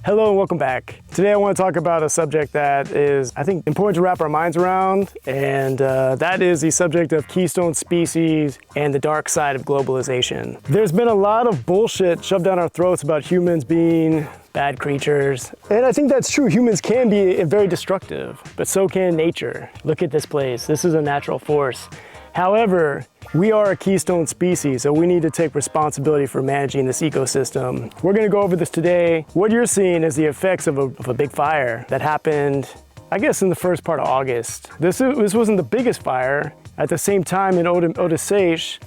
Hello and welcome back. Today I want to talk about a subject that is, I think, important to wrap our minds around, and that is the subject of Keystone Species and the dark side of globalization. There's been a lot of bullshit shoved down our throats about humans being bad creatures, and I think that's true. Humans can be very destructive, but so can nature. Look at this place. This is a natural force. However, we are a keystone species, so we need to take responsibility for managing this ecosystem. We're gonna go over this today. What you're seeing is the effects of a big fire that happened, I guess, in the first part of August. This wasn't the biggest fire. At the same time in Odysseus,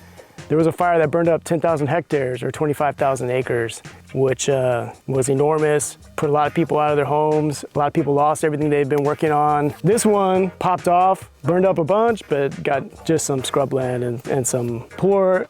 there was a fire that burned up 10,000 hectares or 25,000 acres, which was enormous, put a lot of people out of their homes. A lot of people lost everything they'd been working on. This one popped off, burned up a bunch, but got just some scrubland and some poor,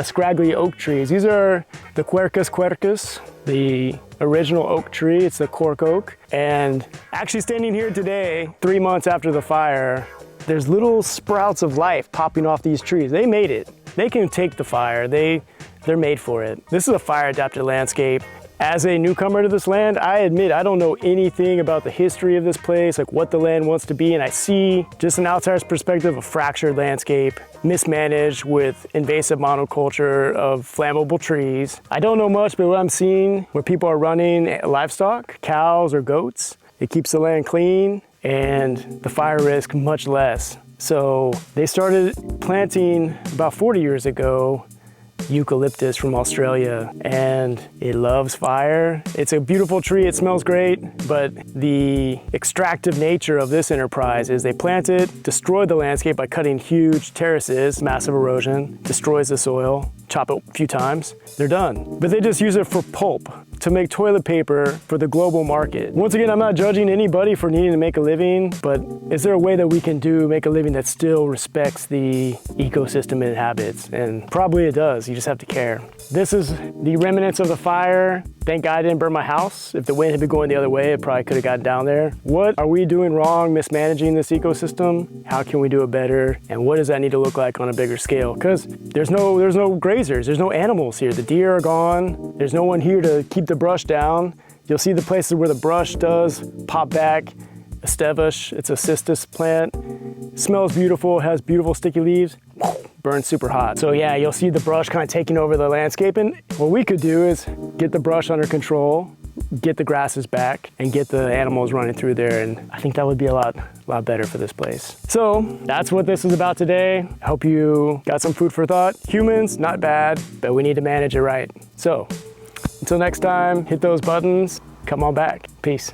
scraggly oak trees. These are the quercus, the original oak tree. It's the cork oak. And actually standing here today, 3 months after the fire, there's little sprouts of life popping off these trees. They made it. They can take the fire. They're made for it. This is a fire-adapted landscape. As a newcomer to this land, I admit I don't know anything about the history of this place, like what the land wants to be, and I see just an outsider's perspective, a fractured landscape, mismanaged with invasive monoculture of flammable trees. I don't know much, but what I'm seeing, where people are running livestock, cows or goats, it keeps the land clean and the fire risk much less. So they started planting about 40 years ago Eucalyptus from Australia, and it loves fire. It's a beautiful tree, it smells great, but the extractive nature of this enterprise is they plant it, destroy the landscape by cutting huge terraces, massive erosion, destroys the soil, chop it a few times, they're done. But they just use it for pulp to make toilet paper for the global market. Once again, I'm not judging anybody for needing to make a living, but is there a way that we can make a living that still respects the ecosystem it inhabits? And probably it does, you just have to care. This is the remnants of the fire. Thank God I didn't burn my house. If the wind had been going the other way, it probably could have gotten down there. What are we doing wrong mismanaging this ecosystem? How can we do it better? And what does that need to look like on a bigger scale? Because there's no grazers, there's no animals here. The deer are gone. There's no one here to keep the brush down. You'll see the places where the brush does pop back. Estevish, it's a cistus plant. Smells beautiful, has beautiful sticky leaves. Burns super hot. So yeah, you'll see the brush kind of taking over the landscape, and what we could do is get the brush under control, get the grasses back, and get the animals running through there, and I think that would be a lot better for this place. So that's what this is about today. I hope you got some food for thought. Humans, not bad, but we need to manage it right. So until next time, hit those buttons, come on back. Peace.